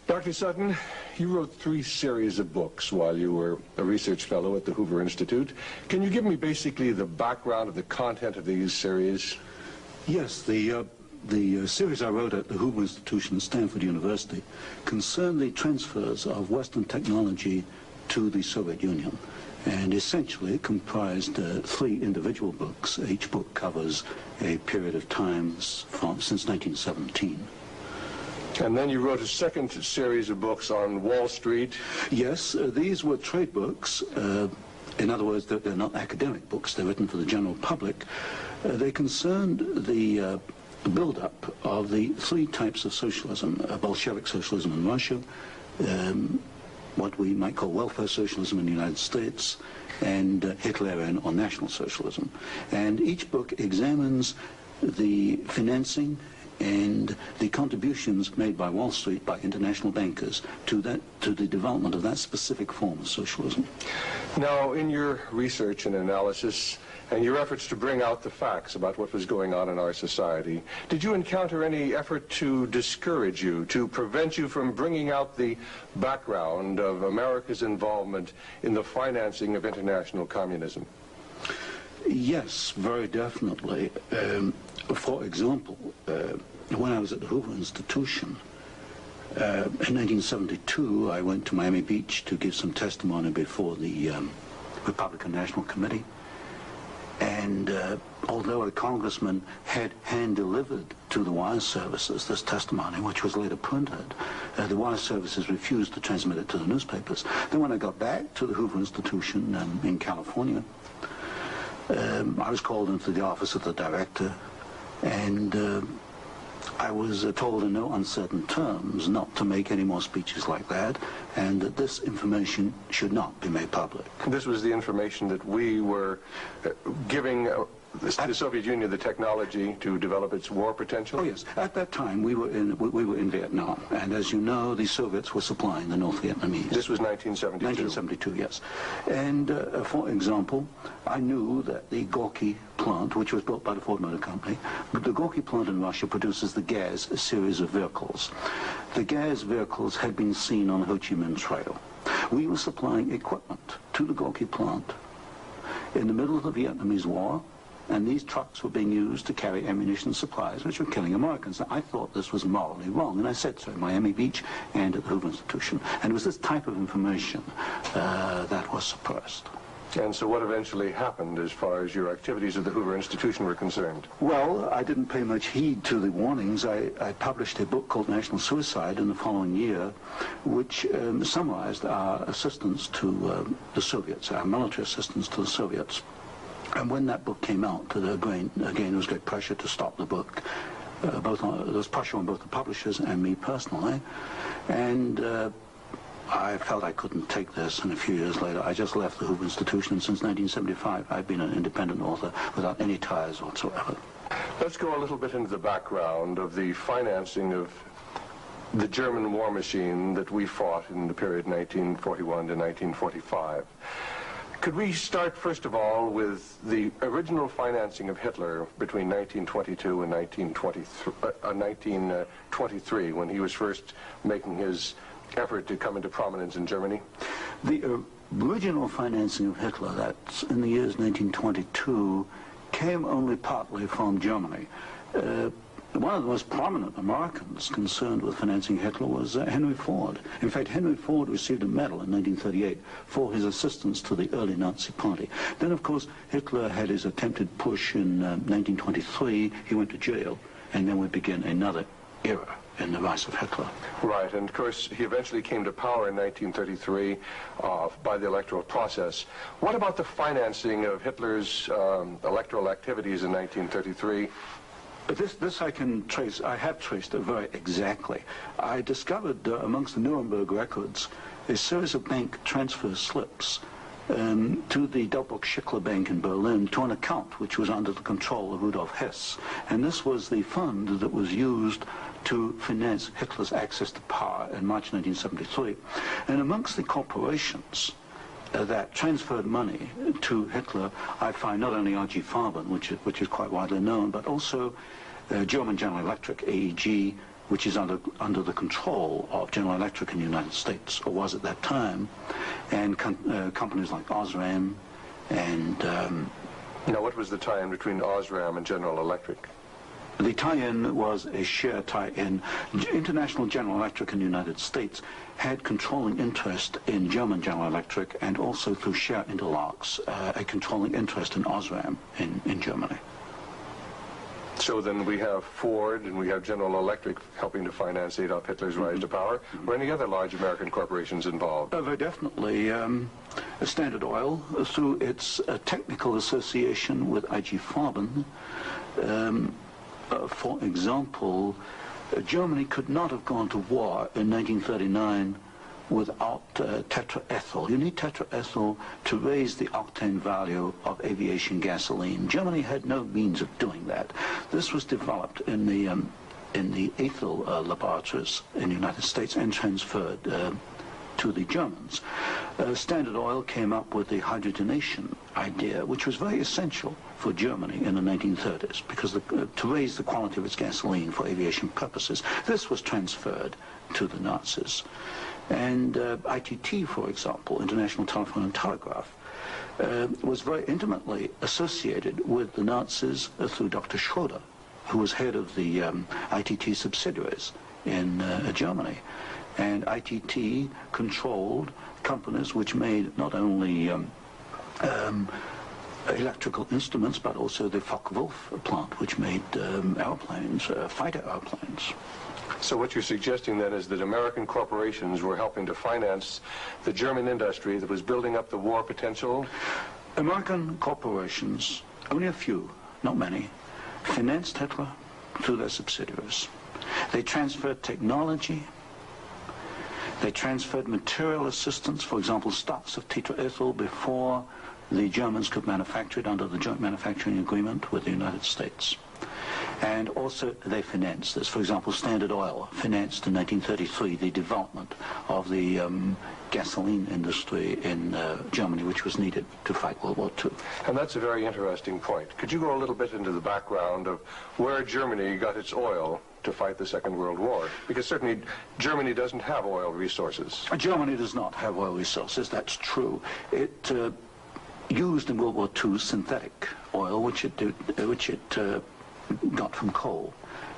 Dr. Sutton, you wrote 3 series of books while you were a research fellow at the Hoover Institute. Can you give me basically the background of the content of these series? Yes, the series I wrote at the Hoover Institution at Stanford University concerned the transfers of Western technology to the Soviet Union. And essentially it comprised 3 individual books. Each book covers a period of time since 1917. And then you wrote a second series of books on Wall Street. Yes, these were trade books. In other words, they're not academic books. They're written for the general public. They concerned the build-up of the 3 types of socialism: Bolshevik socialism in Russia, what we might call welfare socialism in the United States, and Hitlerian or National Socialism. And each book examines the financing and the contributions made by Wall Street, by international bankers, to the development of that specific form of socialism. Now, in your research and analysis, and your efforts to bring out the facts about what was going on in our society, did you encounter any effort to discourage you, to prevent you from bringing out the background of America's involvement in the financing of international communism? Yes, very definitely. For example, when I was at the Hoover Institution, in 1972, I went to Miami Beach to give some testimony before the Republican National Committee. And although a congressman had hand-delivered to the wire services this testimony, which was later printed, the wire services refused to transmit it to the newspapers. Then when I got back to the Hoover Institution in California, I was called into the office of the director, and I was told in no uncertain terms not to make any more speeches like that, and that this information should not be made public. This was the information that we were giving the Soviet Union the technology to develop its war potential? Oh yes, at that time we were in Vietnam, and as you know, the Soviets were supplying the North Vietnamese. This was 1972? 1972, yes. And for example, I knew that the Gorky plant, which was built by the Ford Motor Company, but the Gorky plant in Russia produces the Gaz series of vehicles. The Gaz vehicles had been seen on the Ho Chi Minh Trail. We were supplying equipment to the Gorky plant in the middle of the Vietnamese War, and these trucks were being used to carry ammunition supplies which were killing Americans. I thought this was morally wrong, and I said so at Miami Beach and at the Hoover Institution. And it was this type of information that was suppressed. And so what eventually happened as far as your activities at the Hoover Institution were concerned? Well, I didn't pay much heed to the warnings. I published a book called National Suicide in the following year, which summarized our assistance to the Soviets, our military assistance to the Soviets. And when that book came out, again, there was great pressure to stop the book. There was pressure on both the publishers and me personally. And I felt I couldn't take this, and a few years later I just left the Hoover Institution, and since 1975 I've been an independent author without any ties whatsoever. Let's go a little bit into the background of the financing of the German war machine that we fought in the period 1941 to 1945. Could we start, first of all, with the original financing of Hitler between 1922 and 1923, when he was first making his effort to come into prominence in Germany? The original financing of Hitler, that's in the years 1922, came only partly from Germany. One of the most prominent Americans concerned with financing Hitler was Henry Ford. In fact, Henry Ford received a medal in 1938 for his assistance to the early Nazi Party. Then, of course, Hitler had his attempted push in 1923. He went to jail, and then we begin another era in the rise of Hitler. Right, and of course he eventually came to power in 1933 by the electoral process. What about the financing of Hitler's electoral activities in 1933? This I can trace. I have traced it very exactly. I discovered amongst the Nuremberg records a series of bank transfer slips to the Doppelbruck-Schickler Bank in Berlin to an account which was under the control of Rudolf Hess. And this was the fund that was used to finance Hitler's access to power in March 1973. And amongst the corporations that transferred money to Hitler, I find not only R.G. Farben, which is quite widely known, but also German General Electric, AEG, which is under the control of General Electric in the United States, or was at that time, and companies like Osram and... Now, what was the tie-in between Osram and General Electric? The tie-in was a share tie-in. International General Electric in the United States had controlling interest in German General Electric, and also through share interlocks, a controlling interest in Osram in Germany. So then we have Ford and we have General Electric helping to finance Adolf Hitler's rise to power. Were any other large American corporations involved? Very definitely. Standard Oil, through its technical association with IG Farben, for example, Germany could not have gone to war in 1939 without tetraethyl. You need tetraethyl to raise the octane value of aviation gasoline. Germany had no means of doing that. This was developed in the ethyl laboratories in the United States and transferred to the Germans. Standard Oil came up with the hydrogenation idea, which was very essential for Germany in the 1930s, because to raise the quality of its gasoline for aviation purposes. This was transferred to the Nazis. And ITT, for example, International Telephone and Telegraph, was very intimately associated with the Nazis through Dr. Schroeder, who was head of the ITT subsidiaries in Germany. And ITT controlled companies which made not only electrical instruments, but also the Focke-Wulf plant, which made airplanes, fighter airplanes. So what you're suggesting then is that American corporations were helping to finance the German industry that was building up the war potential? American corporations, only a few, not many, financed Hitler through their subsidiaries. They transferred technology. They transferred material assistance, for example, stocks of tetraethyl before the Germans could manufacture it under the joint manufacturing agreement with the United States. And also they financed this. For example, Standard Oil financed in 1933 the development of the gasoline industry in Germany, which was needed to fight World War II. And that's a very interesting point. Could you go a little bit into the background of where Germany got its oil to fight the Second World War? Because certainly Germany doesn't have oil resources. Germany does not have oil resources, that's true. It used in World War II synthetic oil, which it got from coal.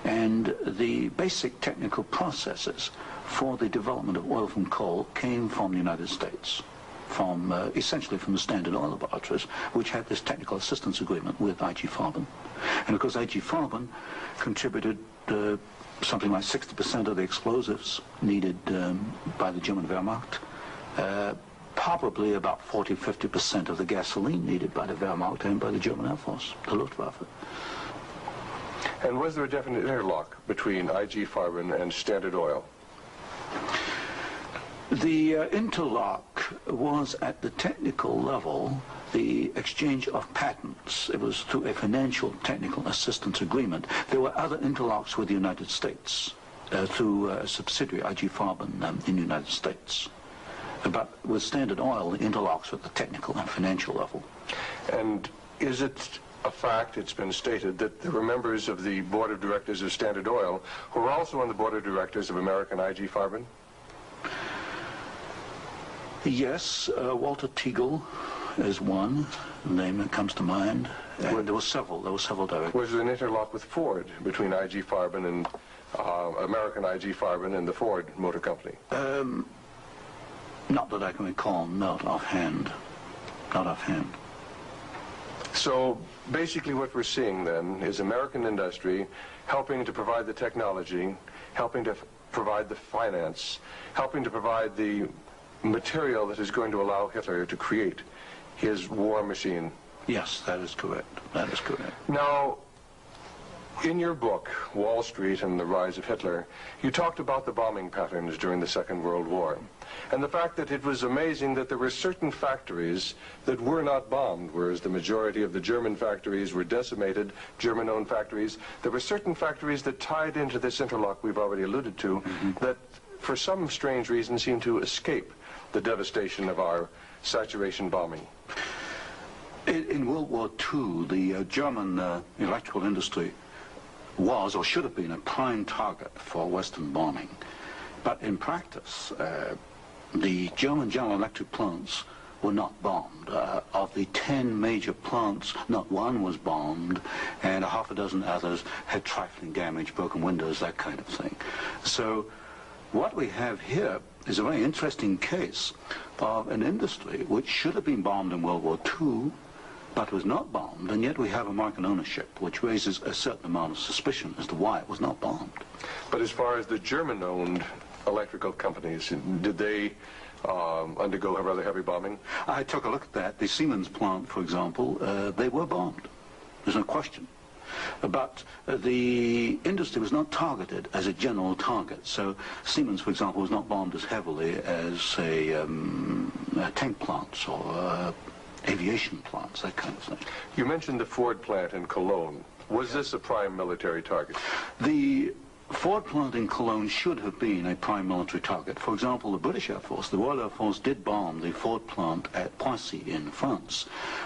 And the basic technical processes for the development of oil from coal came from the United States, from essentially from the Standard Oil laboratories, which had this technical assistance agreement with IG Farben. And of course IG Farben contributed something like 60% of the explosives needed by the German Wehrmacht, probably about 40–50% of the gasoline needed by the Wehrmacht and by the German Air Force, the Luftwaffe. And was there a definite interlock between IG Farben and Standard Oil? The interlock was at the technical level, the exchange of patents. It was through a financial technical assistance agreement. There were other interlocks with the United States through a subsidiary, IG Farben, in the United States. But with Standard Oil, the interlocks were at the technical and financial level. And is it a fact, it's been stated, that there were members of the board of directors of Standard Oil who were also on the board of directors of American IG Farben? Yes, Walter Teagle is one name that comes to mind. There were several directors. Was there an interlock with Ford between IG Farben and American IG Farben and the Ford Motor Company? Not that I can recall, not offhand. Not offhand. So basically what we're seeing then is American industry helping to provide the technology, helping to provide the finance, helping to provide the material that is going to allow Hitler to create his war machine. Yes, that is correct. That is correct. Now, in your book, Wall Street and the Rise of Hitler, you talked about the bombing patterns during the Second World War, and the fact that it was amazing that there were certain factories that were not bombed, whereas the majority of the German factories were decimated, German-owned factories. There were certain factories that tied into this interlock we've already alluded to, that for some strange reason seemed to escape the devastation of our saturation bombing. In World War II, the German electrical industry was or should have been a prime target for Western bombing. But in practice, the German General Electric plants were not bombed. Of the 10 major plants, not one was bombed, and a half a dozen others had trifling damage, broken windows, that kind of thing. So what we have here is a very interesting case of an industry which should have been bombed in World War II, but was not bombed, and yet we have American ownership, which raises a certain amount of suspicion as to why it was not bombed. But as far as the German-owned electrical companies, did they undergo a rather heavy bombing? I took a look at that. The Siemens plant, for example, they were bombed. There's no question. But the industry was not targeted as a general target. So Siemens, for example, was not bombed as heavily as, say, tank plants or aviation plants, that kind of thing. You mentioned the Ford plant in Cologne. Was this a prime military target? The Ford plant in Cologne should have been a prime military target. For example, the British Air Force, the Royal Air Force, did bomb the Ford plant at Poissy in France.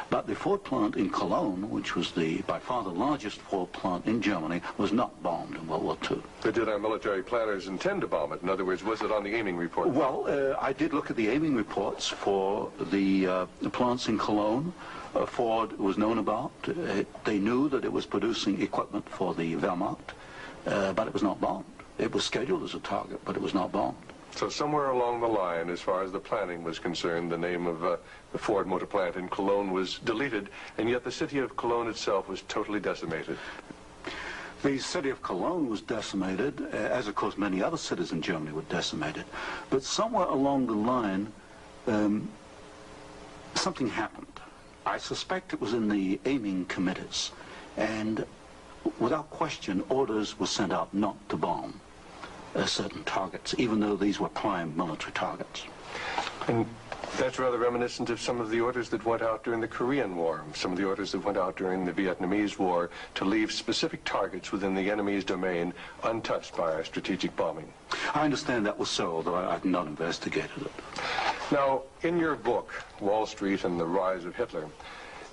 But the Ford plant in Cologne, which was by far the largest Ford plant in Germany, was not bombed in World War II. But did our military planners intend to bomb it? In other words, was it on the aiming report? Well, I did look at the aiming reports for the plants in Cologne. Ford was known about. They knew that it was producing equipment for the Wehrmacht. But it was not bombed. It was scheduled as a target, but it was not bombed. So somewhere along the line, as far as the planning was concerned, the name of the Ford motor plant in Cologne was deleted, and yet the city of Cologne itself was totally decimated. The city of Cologne was decimated, as of course many other cities in Germany were decimated. But somewhere along the line, something happened. I suspect it was in the aiming committees, and without question, orders were sent out not to bomb certain targets, even though these were prime military targets. And that's rather reminiscent of some of the orders that went out during the Korean War, some of the orders that went out during the Vietnamese War to leave specific targets within the enemy's domain untouched by our strategic bombing. I understand that was so, although I've not investigated it. Now, in your book, Wall Street and the Rise of Hitler,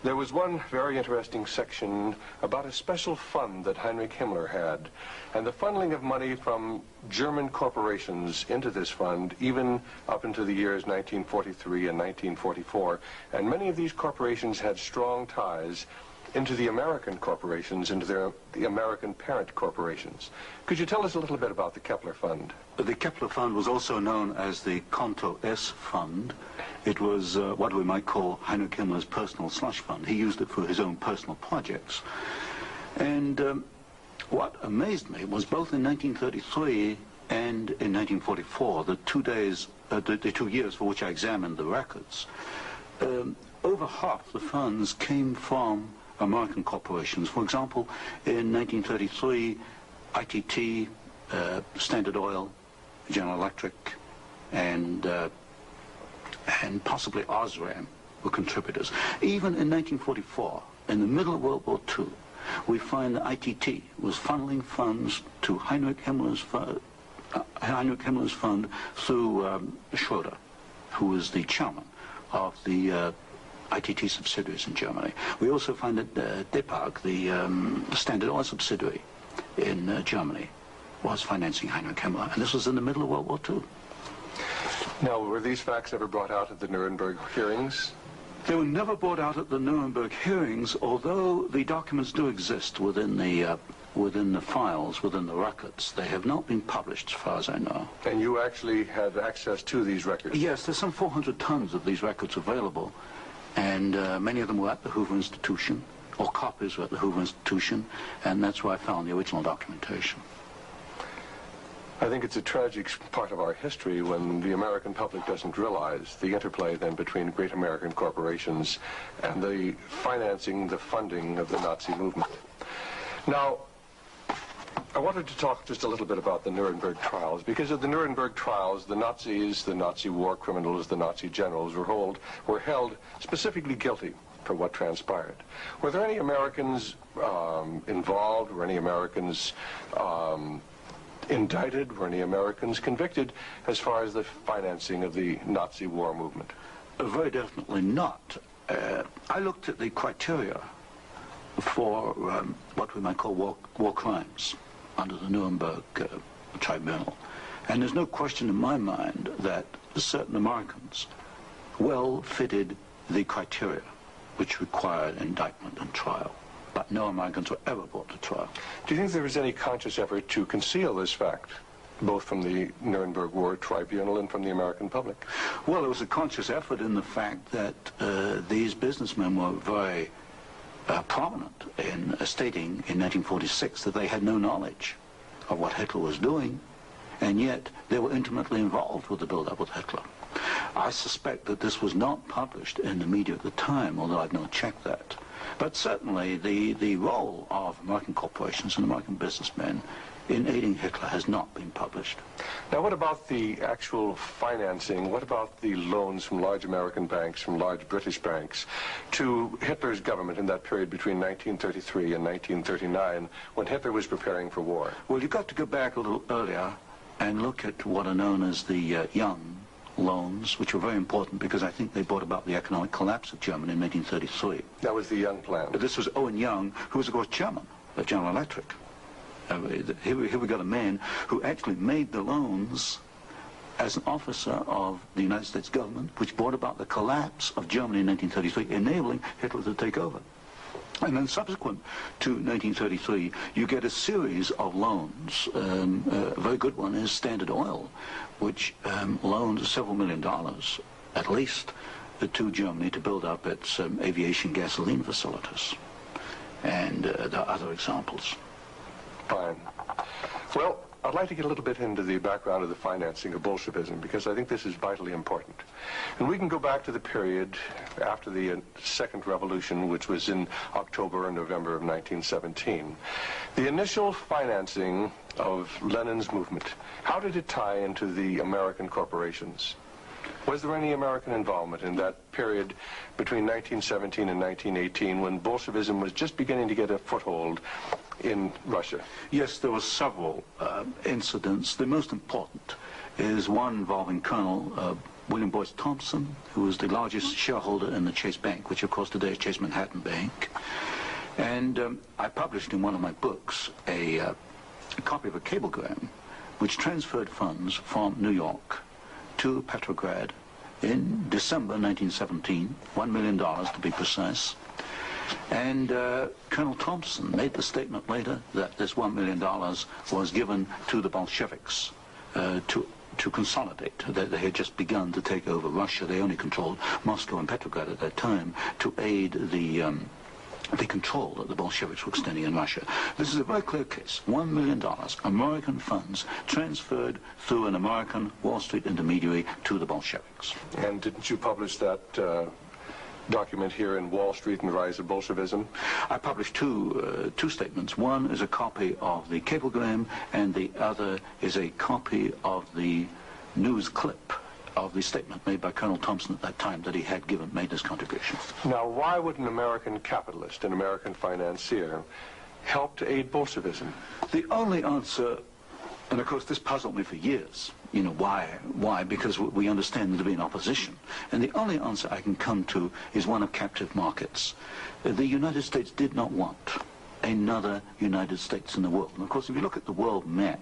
there was one very interesting section about a special fund that Heinrich Himmler had, and the funneling of money from German corporations into this fund, even up into the years 1943 and 1944. And many of these corporations had strong ties into the American corporations, into the American parent corporations. Could you tell us a little bit about the Kepler Fund? The Kepler Fund was also known as the Konto S Fund. It was what we might call Heinrich Himmler's personal slush fund. He used it for his own personal projects. And what amazed me was both in 1933 and in 1944, the 2 years for which I examined the records, over half the funds came from American corporations. For example, in 1933, ITT, Standard Oil, General Electric, and possibly Osram were contributors. Even in 1944, in the middle of World War II, we find that ITT was funneling funds to Heinrich Himmler's fund through Schroeder, who was the chairman of the ITT subsidiaries in Germany. We also find that Depag, the Standard Oil subsidiary in Germany, was financing Heinrich Himmler, and this was in the middle of World War II. Now, were these facts ever brought out at the Nuremberg hearings? They were never brought out at the Nuremberg hearings, although the documents do exist within the files, within the records. They have not been published, as far as I know. And you actually had access to these records? Yes, there's some 400 tons of these records available, and many of them were at the Hoover Institution, or copies were at the Hoover Institution, and that's where I found the original documentation. I think it's a tragic part of our history when the American public doesn't realize the interplay then between great American corporations and the financing, the funding of the Nazi movement. Now, I wanted to talk just a little bit about the Nuremberg trials, because at the Nuremberg trials, the Nazis, the Nazi war criminals, the Nazi generals were held specifically guilty for what transpired. Were there any Americans involved? Were any Americans indicted? Were any Americans convicted as far as the financing of the Nazi war movement? Very definitely not. I looked at the criteria for what we might call war crimes under the Nuremberg Tribunal. And there's no question in my mind that certain Americans well fitted the criteria which required indictment and trial. But no Americans were ever brought to trial. Do you think there was any conscious effort to conceal this fact, both from the Nuremberg War Tribunal and from the American public? Well, there was a conscious effort in the fact that these businessmen were very prominent in stating in 1946 that they had no knowledge of what Hitler was doing, and yet they were intimately involved with the build-up with Hitler. I suspect that this was not published in the media at the time, although I've not checked that. But certainly the role of American corporations and American businessmen in aiding Hitler has not been published. Now, what about the actual financing? What about the loans from large American banks, from large British banks, to Hitler's government in that period between 1933 and 1939, when Hitler was preparing for war? Well, you've got to go back a little earlier and look at what are known as the Young loans, which were very important because I think they brought about the economic collapse of Germany in 1933. That was the Young plan. This was Owen Young, who was, of course, chairman of General Electric. Here we got a man who actually made the loans as an officer of the United States government, which brought about the collapse of Germany in 1933, enabling Hitler to take over. And then subsequent to 1933, you get a series of loans. A very good one is Standard Oil, which loaned several $1 million, at least, to Germany to build up its aviation gasoline facilities. And there are other examples. Fine. Well, I'd like to get a little bit into the background of the financing of Bolshevism, because I think this is vitally important. And we can go back to the period after the Second Revolution, which was in October and November of 1917. The initial financing of Lenin's movement, how did it tie into the American corporations? Was there any American involvement in that period between 1917 and 1918, when Bolshevism was just beginning to get a foothold in Russia? Yes, there were several incidents. The most important is one involving Colonel William Boyce Thompson, who was the largest shareholder in the Chase Bank, which of course today is Chase Manhattan Bank. And I published in one of my books a copy of a cablegram which transferred funds from New York to Petrograd in December 1917, $1 million to be precise. And Colonel Thompson made the statement later that this $1 million was given to the Bolsheviks to consolidate. They had just begun to take over Russia. They only controlled Moscow and Petrograd at that time to aid the control that the Bolsheviks were extending in Russia. This is a very clear case. $1 million, American funds transferred through an American Wall Street intermediary to the Bolsheviks. And didn't you publish that document here in Wall Street and the Rise of Bolshevism? I published two statements. One is a copy of the cablegram, and the other is a copy of the news clip of the statement made by Colonel Thompson at that time that he had made this contribution. Now, why would an American capitalist, an American financier, help to aid Bolshevism? The only answer, and of course this puzzled me for years, you know, why? Why? Because we understand there to be an opposition. And the only answer I can come to is one of captive markets. The United States did not want another United States in the world. And of course, if you look at the world map,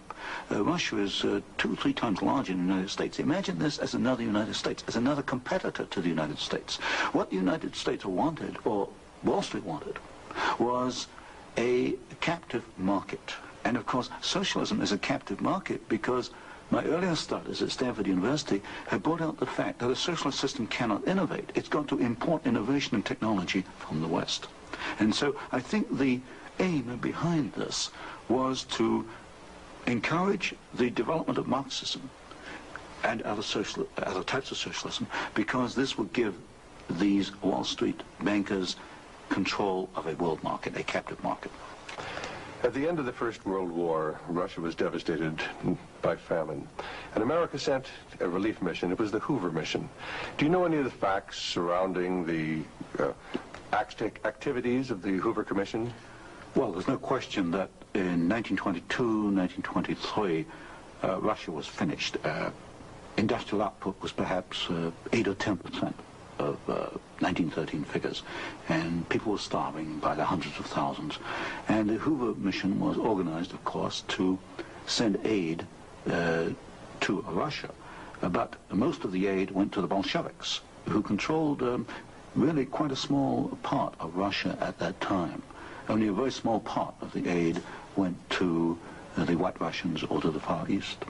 Russia is 2 or 3 times larger than the United States. Imagine this as another United States, as another competitor to the United States. What the United States wanted, or Wall Street wanted, was a captive market. And of course, socialism is a captive market because my earlier studies at Stanford University have brought out the fact that a socialist system cannot innovate. It's got to import innovation and technology from the West. And so I think the aim behind this was to encourage the development of Marxism and other types of socialism, because this would give these Wall Street bankers control of a world market, a captive market. At the end of the First World War, Russia was devastated by famine. And America sent a relief mission. It was the Hoover mission. Do you know any of the facts surrounding the activities of the Hoover Commission? Well, there's no question that in 1922, 1923, Russia was finished. Industrial output was perhaps 8 or 10%. of 1913 figures, and people were starving by the hundreds of thousands. And the Hoover mission was organized, of course, to send aid to Russia. But most of the aid went to the Bolsheviks, who controlled really quite a small part of Russia at that time. Only a very small part of the aid went to the White Russians or to the Far East.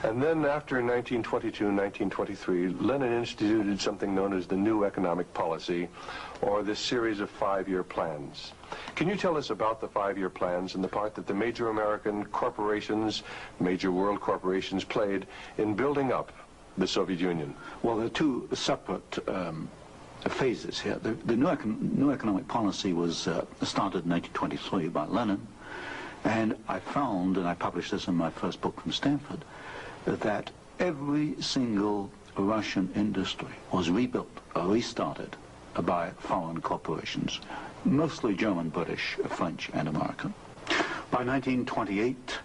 And then after 1922, 1923, Lenin instituted something known as the New Economic Policy, or this series of 5-year plans. Can you tell us about the 5-year plans and the part that the major American corporations, major world corporations, played in building up the Soviet Union? Well, there are two separate phases here. The new economic policy was started in 1923 by Lenin, and I found, and I published this in my first book from Stanford, that every single Russian industry was rebuilt or restarted by foreign corporations, mostly German, British, French, and American. By 1928,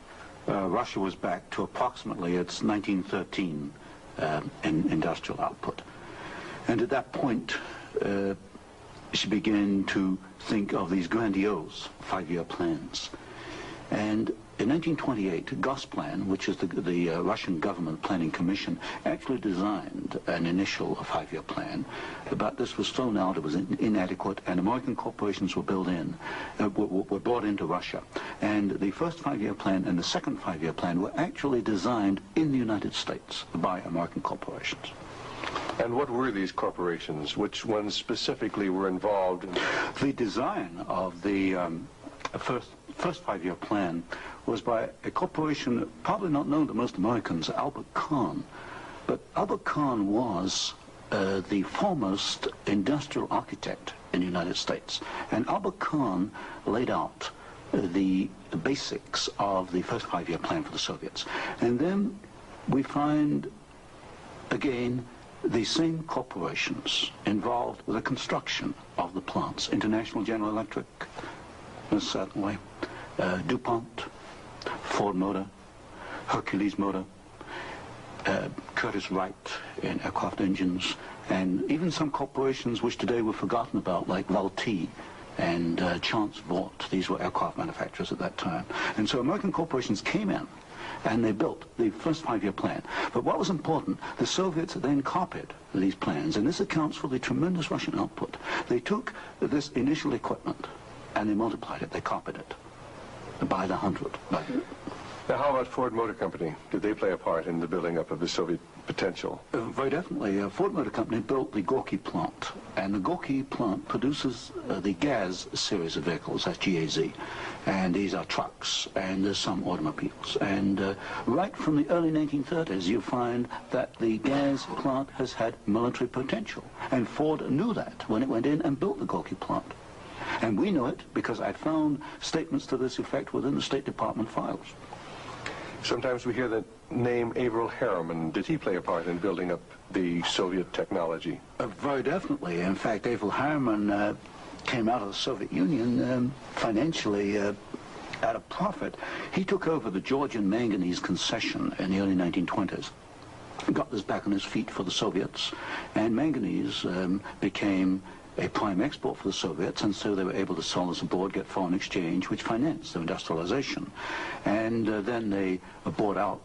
Russia was back to approximately its 1913 industrial output. And at that point, she began to think of these grandiose 5-year plans. And in 1928, Gosplan, which is the Russian government planning commission, actually designed an initial 5-year plan, but this was thrown out, it was inadequate, and American corporations were brought into Russia. And the first 5-year plan and the second 5-year plan were actually designed in the United States by American corporations. And what were these corporations? Which ones specifically were involved? The design of the first 5-year plan was by a corporation probably not known to most Americans, Albert Kahn. But Albert Kahn was the foremost industrial architect in the United States. And Albert Kahn laid out the basics of the first 5-year plan for the Soviets. And then we find, again, the same corporations involved with the construction of the plants. International General Electric, certainly, DuPont, Ford Motor, Hercules Motor, Curtiss-Wright in aircraft engines, and even some corporations which today were forgotten about, like Vultee and Chance Vought. These were aircraft manufacturers at that time. And so American corporations came in and they built the first 5-year plan. But what was important, the Soviets then copied these plans, and this accounts for the tremendous Russian output. They took this initial equipment and they multiplied it, they copied it by the 100. Now, how about Ford Motor Company? Did they play a part in the building up of the Soviet potential? Very definitely. Ford Motor Company built the Gorky plant, and the Gorky plant produces the GAZ series of vehicles, that's G-A-Z, and these are trucks, and there's some automobiles. And right from the early 1930s, you find that the GAZ plant has had military potential, and Ford knew that when it went in and built the Gorky plant. And we know it because I found statements to this effect within the State Department files. Sometimes we hear the name Averell Harriman. Did he play a part in building up the Soviet technology? Very definitely. In fact, Averell Harriman came out of the Soviet Union financially at a profit. He took over the Georgian manganese concession in the early 1920s. Got this back on his feet for the Soviets, and manganese became a prime export for the Soviets, and so they were able to sell this abroad, get foreign exchange, which financed their industrialization. And then they bought out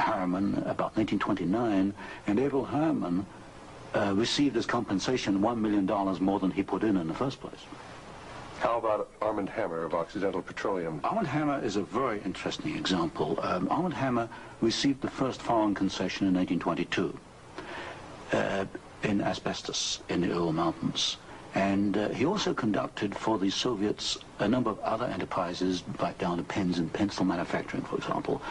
Harriman about 1929, and Averell Harriman received as compensation $1 million more than he put in the first place. How about Armand Hammer of Occidental Petroleum? Armand Hammer is a very interesting example. Armand Hammer received the first foreign concession in 1922. In asbestos in the Ural Mountains. And he also conducted for the Soviets a number of other enterprises, right down to pens and pencil manufacturing, for example.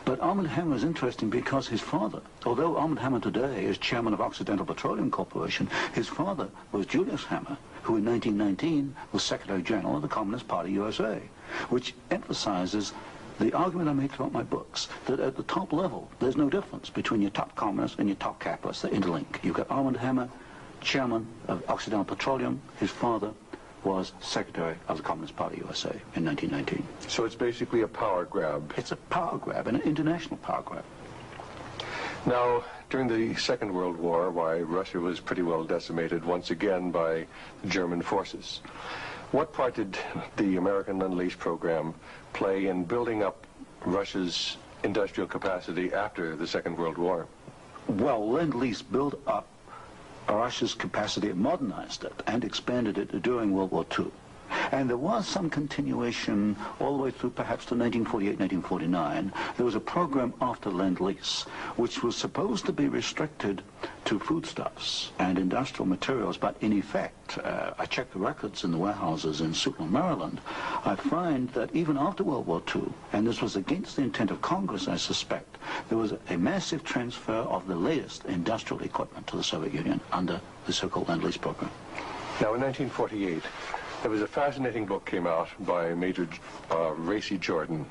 But Armand Hammer is interesting because his father, although Armand Hammer today is chairman of Occidental Petroleum Corporation, his father was Julius Hammer, who in 1919 was Secretary General of the Communist Party USA, which emphasizes the argument I make throughout my books, that at the top level, there's no difference between your top communists and your top capitalists. They interlink. You've got Armand Hammer, chairman of Occidental Petroleum. His father was Secretary of the Communist Party USA in 1919. So it's basically a power grab. It's a power grab, an international power grab. Now, during the Second World War, why, Russia was pretty well decimated once again by German forces. What part did the American Lend-Lease program play in building up Russia's industrial capacity after the Second World War? Well, Lend-Lease built up Russia's capacity, modernized it, and expanded it during World War II. And there was some continuation all the way through perhaps to 1948, 1949. There was a program after Lend-Lease, which was supposed to be restricted to foodstuffs and industrial materials, but in effect, I checked the records in the warehouses in SUTTON, Maryland, I find that even after World War II, and this was against the intent of Congress, I suspect, there was a massive transfer of the latest industrial equipment to the Soviet Union under the so-called Lend-Lease program. Now, in 1948, there was a fascinating book came out by Major Racy Jordan,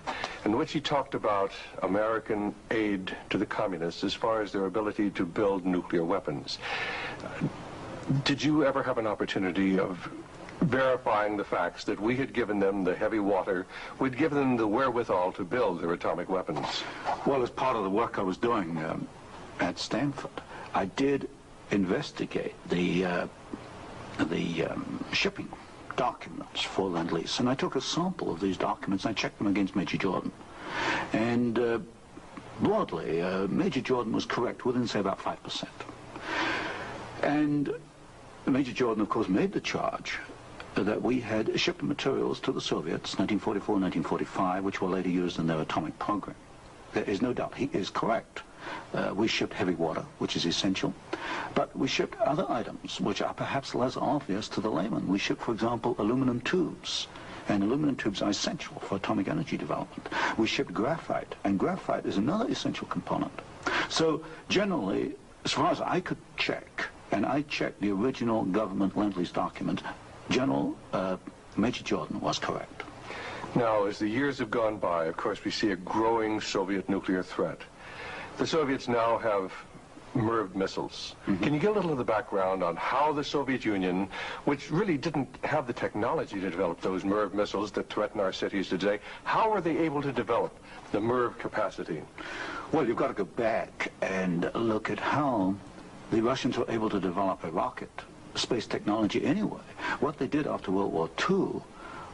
in which he talked about American aid to the communists as far as their ability to build nuclear weapons. Did you ever have an opportunity of verifying the facts that we had given them the heavy water, we'd given them the wherewithal to build their atomic weapons? Well, as part of the work I was doing at Stanford, I did investigate the shipping documents for Lend-Lease, and I took a sample of these documents and I checked them against Major Jordan. And broadly, Major Jordan was correct within, say, about 5%. And Major Jordan, of course, made the charge that we had shipped materials to the Soviets, 1944, 1945, which were later used in their atomic program. There is no doubt. He is correct. We shipped heavy water, which is essential, but we shipped other items which are perhaps less obvious to the layman. We shipped, for example, aluminum tubes, and aluminum tubes are essential for atomic energy development. We shipped graphite, and graphite is another essential component. So generally, as far as I could check, and I checked the original government Lend-Lease document, General Major Jordan was correct. Now, as the years have gone by, of course, we see a growing Soviet nuclear threat. The Soviets now have MIRV missiles. Mm-hmm. Can you give a little of the background on how the Soviet Union, which really didn't have the technology to develop those MIRV missiles that threaten our cities today, how are they able to develop the MIRV capacity? Well, you've got to go back and look at how the Russians were able to develop a rocket, space technology anyway. What they did after World War II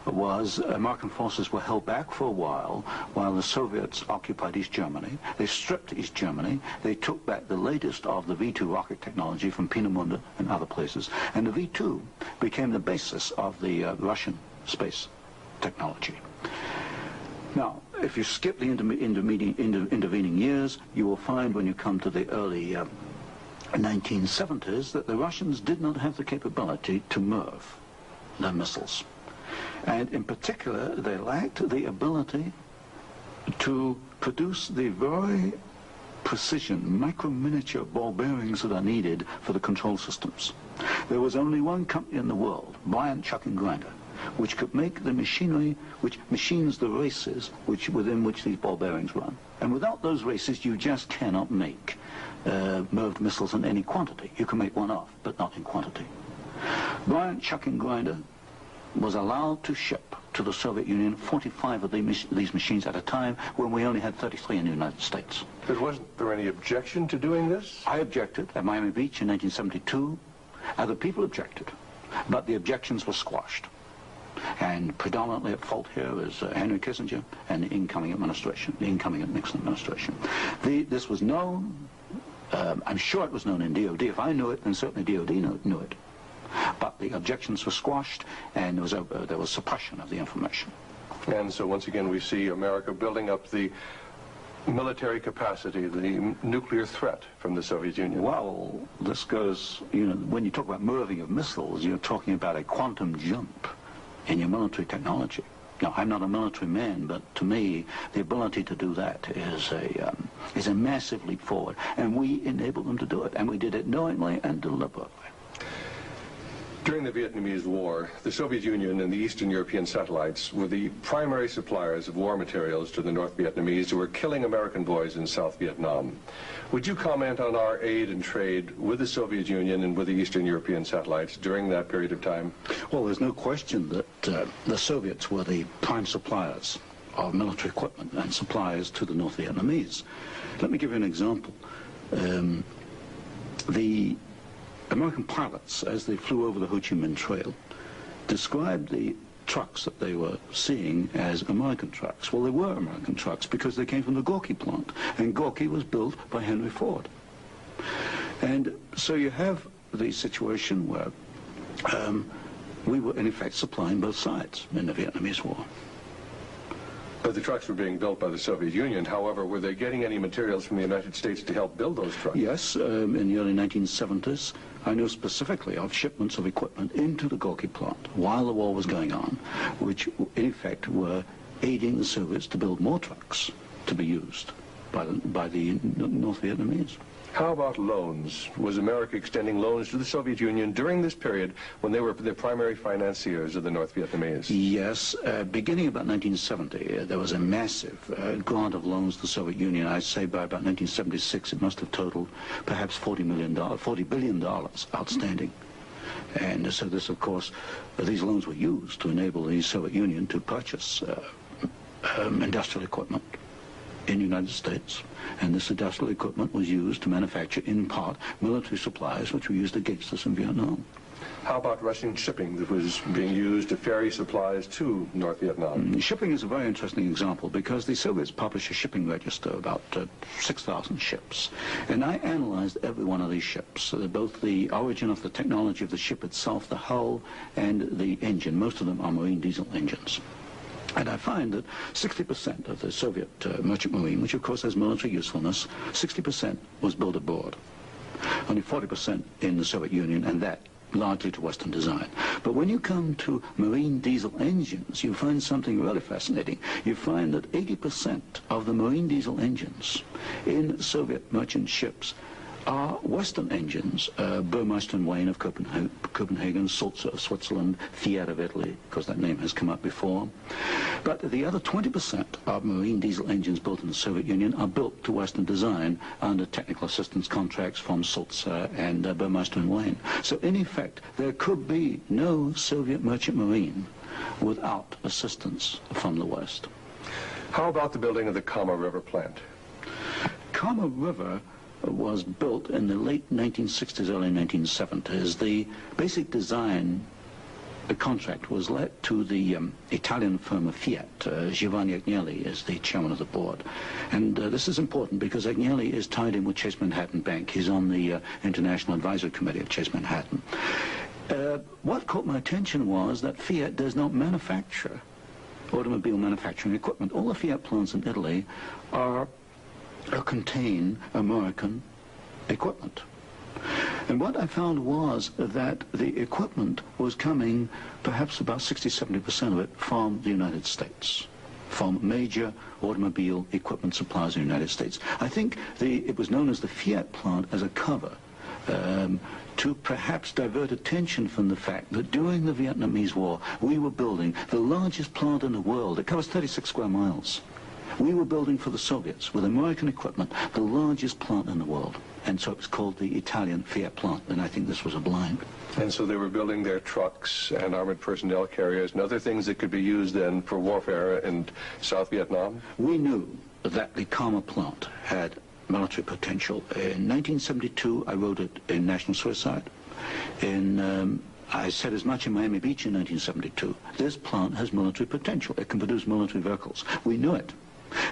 was American forces were held back for a while the Soviets occupied East Germany. They stripped East Germany. They took back the latest of the V-2 rocket technology from Peenemünde and other places. And the V-2 became the basis of the Russian space technology. Now, if you skip the intervening years, you will find when you come to the early 1970s that the Russians did not have the capability to MIRV their missiles. And in particular, they lacked the ability to produce the very precision, micro-miniature ball bearings that are needed for the control systems. There was only one company in the world, Bryant, Chuck and Grinder, which could make the machinery which machines the races within which these ball bearings run. And without those races, you just cannot make MIRV missiles in any quantity. You can make one off, but not in quantity. Bryant, Chuck and Grinder was allowed to ship to the Soviet Union 45 of these machines at a time when we only had 33 in the United States. But wasn't there any objection to doing this? I objected at Miami Beach in 1972. Other people objected, but the objections were squashed. And predominantly at fault here is Henry Kissinger and the incoming administration, the incoming Nixon administration. This was known, I'm sure it was known in DOD. If I knew it, then certainly DOD knew it. But the objections were squashed, and there was suppression of the information. And so once again we see America building up the military capacity, the nuclear threat from the Soviet Union. Well, this goes, when you talk about MIRVing of missiles, you're talking about a quantum jump in your military technology. Now, I'm not a military man, but to me, the ability to do that is a massive leap forward, and we enabled them to do it, and we did it knowingly and deliberately. During the Vietnamese War, the Soviet Union and the Eastern European satellites were the primary suppliers of war materials to the North Vietnamese who were killing American boys in South Vietnam. Would you comment on our aid and trade with the Soviet Union and with the Eastern European satellites during that period of time? Well, there's no question that the Soviets were the prime suppliers of military equipment and supplies to the North Vietnamese. Let me give you an example. the American pilots, as they flew over the Ho Chi Minh Trail, described the trucks that they were seeing as American trucks. Well, they were American trucks because they came from the Gorky plant, and Gorky was built by Henry Ford. And so you have the situation where we were, in effect, supplying both sides in the Vietnamese War. But the trucks were being built by the Soviet Union. However, were they getting any materials from the United States to help build those trucks? Yes, in the early 1970s, I know specifically of shipments of equipment into the Gorky plant while the war was going on, which in effect were aiding the Soviets to build more trucks to be used by the North Vietnamese. How about loans? Was America extending loans to the Soviet Union during this period when they were the primary financiers of the North Vietnamese? Yes. Beginning about 1970, there was a massive grant of loans to the Soviet Union. I'd say by about 1976, it must have totaled perhaps $40 billion outstanding. And so this, of course, these loans were used to enable the Soviet Union to purchase industrial equipment in the United States, and this industrial equipment was used to manufacture, in part, military supplies which were used against us in Vietnam. How about Russian shipping that was being used to ferry supplies to North Vietnam? Shipping is a very interesting example because the Soviets published a shipping register, about 6,000 ships, and I analyzed every one of these ships, both the origin of the technology of the ship itself, the hull, and the engine. Most of them are marine diesel engines. And I find that 60% of the Soviet merchant marine, which of course has military usefulness, 60% was built aboard. Only 40% in the Soviet Union, and that largely to Western design. But when you come to marine diesel engines, you find something really fascinating. You find that 80% of the marine diesel engines in Soviet merchant ships are Western engines, Burmeister and Wain of Copenhagen, Sulzer of Switzerland, Fiat of Italy, because that name has come up before. But the other 20% of marine diesel engines built in the Soviet Union are built to Western design under technical assistance contracts from Sulzer and Burmeister and Wain. So in effect, there could be no Soviet merchant marine without assistance from the West. How about the building of the Kama River plant? Kama River was built in the late 1960s, early 1970s. The basic design contract was let to the Italian firm of Fiat. Giovanni Agnelli is the chairman of the board. And this is important because Agnelli is tied in with Chase Manhattan Bank. He's on the International Advisory Committee of Chase Manhattan. What caught my attention was that Fiat does not manufacture automobile manufacturing equipment. All the Fiat plants in Italy contain American equipment. And what I found was that the equipment was coming, perhaps about 60–70% of it, from the United States, from major automobile equipment suppliers in the United States. I think it was known as the Fiat plant as a cover to perhaps divert attention from the fact that during the Vietnamese War, we were building the largest plant in the world. It covers 36 square miles. We were building for the Soviets, with American equipment, the largest plant in the world. And so it was called the Italian Fiat plant, and I think this was a blind. And so they were building their trucks and armored personnel carriers and other things that could be used then for warfare in South Vietnam? We knew that the Kama plant had military potential. In 1972, I wrote it in National Suicide. I said as much in Miami Beach in 1972. This plant has military potential. It can produce military vehicles. We knew it.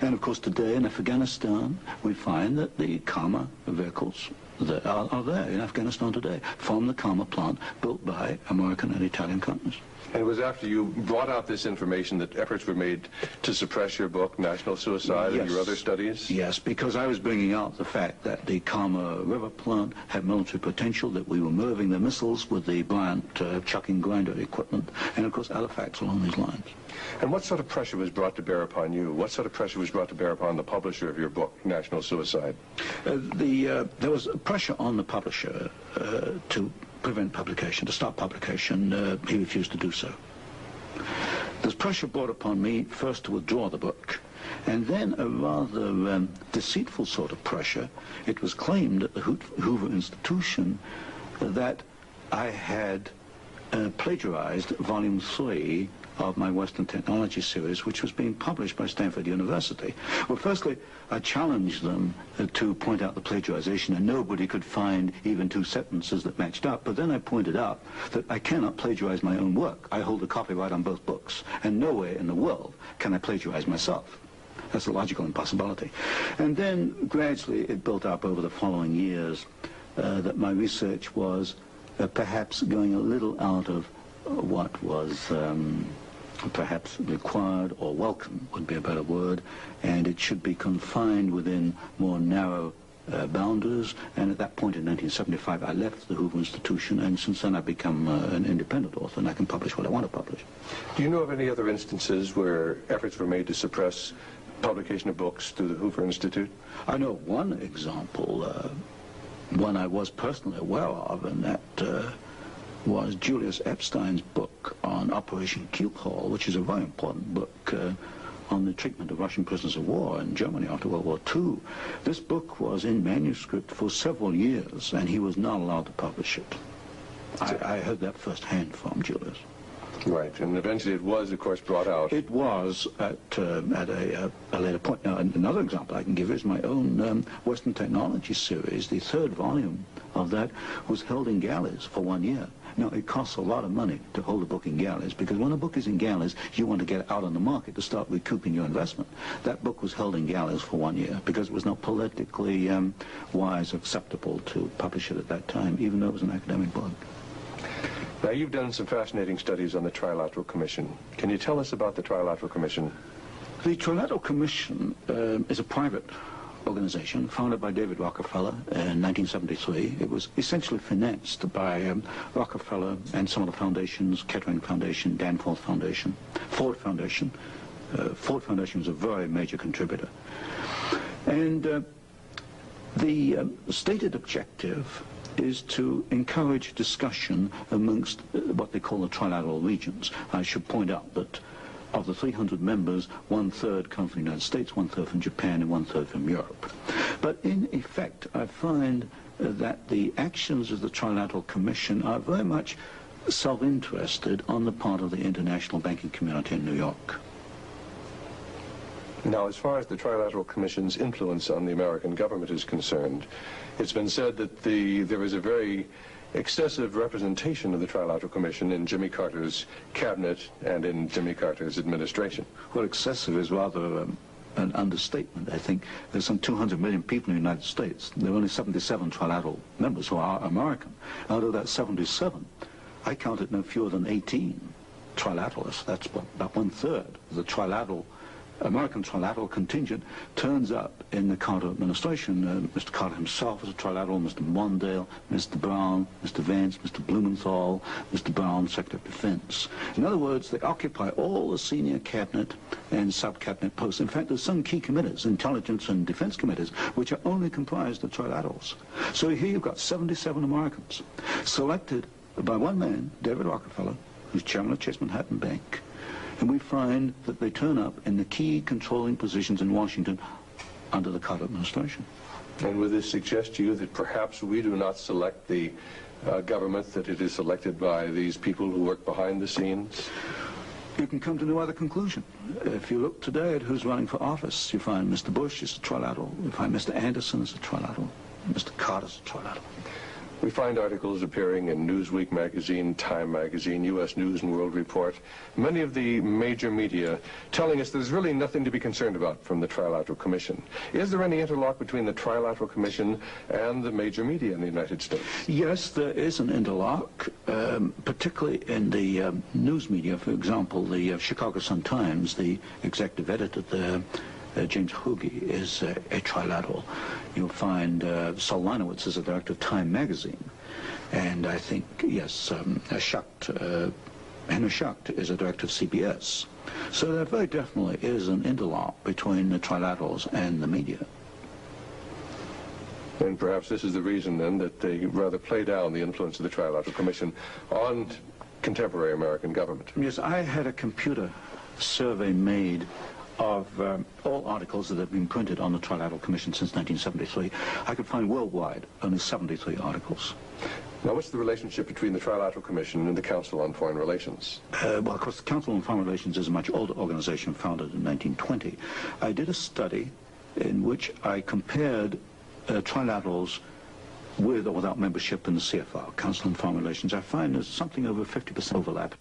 And of course today in Afghanistan we find that the Kama vehicles that are there in Afghanistan today from the Kama plant built by American and Italian companies. And it was after you brought out this information that efforts were made to suppress your book, National Suicide, and your other studies? Yes, because I was bringing out the fact that the Kama River plant had military potential, that we were moving the missiles with the Bryant chucking grinder equipment, and of course other facts along these lines. And what sort of pressure was brought to bear upon you? What sort of pressure was brought to bear upon the publisher of your book, National Suicide? There was pressure on the publisher to prevent publication, to stop publication. He refused to do so. There's pressure brought upon me first to withdraw the book, and then a rather deceitful sort of pressure. It was claimed at the Hoover Institution that I had plagiarized Volume 3 of my Western Technology series, which was being published by Stanford University. Well, firstly, I challenged them to point out the plagiarization, and nobody could find even 2 sentences that matched up. But then I pointed out that I cannot plagiarize my own work. I hold the copyright on both books, and nowhere in the world can I plagiarize myself. That's a logical impossibility. And then gradually it built up over the following years that my research was perhaps going a little out of what was perhaps required or welcome would be a better word, and it should be confined within more narrow boundaries. And at that point in 1975 I left the Hoover Institution, and since then I've become an independent author, and I can publish what I want to publish. Do you know of any other instances where efforts were made to suppress publication of books through the Hoover Institute? I know one example, one I was personally aware of, and that was Julius Epstein's book on Operation Keyhole, which is a very important book on the treatment of Russian prisoners of war in Germany after World War II. This book was in manuscript for several years, and he was not allowed to publish it. I heard that firsthand from Julius. Right, and eventually it was, of course, brought out. It was at a later point. Now, another example I can give is my own Western Technology series. The 3rd volume of that was held in galleys for 1 year. Now, it costs a lot of money to hold a book in galleys, because when a book is in galleys, you want to get it out on the market to start recouping your investment. That book was held in galleys for 1 year because it was not politically wise or acceptable to publish it at that time, even though it was an academic book. Now, you've done some fascinating studies on the Trilateral Commission. Can you tell us about the Trilateral Commission? The Trilateral Commission is a private organization founded by David Rockefeller in 1973. It was essentially financed by Rockefeller and some of the foundations, Kettering Foundation, Danforth Foundation, Ford Foundation. Ford Foundation was a very major contributor. And the stated objective is to encourage discussion amongst what they call the trilateral regions. I should point out that of the 300 members, 1/3 come from the United States, 1/3 from Japan, and 1/3 from Europe. But in effect, I find that the actions of the Trilateral Commission are very much self-interested on the part of the international banking community in New York. Now, as far as the Trilateral Commission's influence on the American government is concerned, it's been said that there is a very excessive representation of the Trilateral Commission in Jimmy Carter's cabinet and in Jimmy Carter's administration. Well, excessive is rather an understatement. I think there's some 200 million people in the United States. There are only 77 trilateral members who are American. Out of that 77, I counted no fewer than 18 trilateralists. That's about 1/3 of the American trilateral contingent turns up in the Carter administration. Mr. Carter himself was a trilateral, Mr. Mondale, Mr. Brown, Mr. Vance, Mr. Blumenthal, Mr. Brown, Secretary of Defense. In other words, they occupy all the senior cabinet and sub-cabinet posts. In fact, there's some key committees, intelligence and defense committees, which are only comprised of trilaterals. So here you've got 77 Americans selected by one man, David Rockefeller, who's chairman of Chase Manhattan Bank. And we find that they turn up in the key controlling positions in Washington under the Carter administration. And would this suggest to you that perhaps we do not select the government, that it is selected by these people who work behind the scenes? You can come to no other conclusion. If you look today at who's running for office, you find Mr. Bush is a trilateral, you find Mr. Anderson is a trilateral, Mr. Carter's a trilateral. We find articles appearing in Newsweek magazine, Time magazine, U.S. News and World Report, many of the major media telling us there's really nothing to be concerned about from the Trilateral Commission. Is there any interlock between the Trilateral Commission and the major media in the United States? Yes, there is an interlock, particularly in the news media. For example, the Chicago Sun-Times, the executive editor there, James Hoagie, is a trilateral. You'll find Saul Linowitz is a director of Time magazine. And I think, yes, Henry Schacht is a director of CBS. So there very definitely is an interlock between the trilaterals and the media. And perhaps this is the reason, then, that they rather play down the influence of the Trilateral Commission on contemporary American government. Yes, I had a computer survey made of all articles that have been printed on the Trilateral Commission since 1973, I could find worldwide only 73 articles. Now, what's the relationship between the Trilateral Commission and the Council on Foreign Relations? Well, of course, the Council on Foreign Relations is a much older organization founded in 1920. I did a study in which I compared trilaterals with or without membership in the CFR, Council on Foreign Relations. I find there's something over 50% overlap.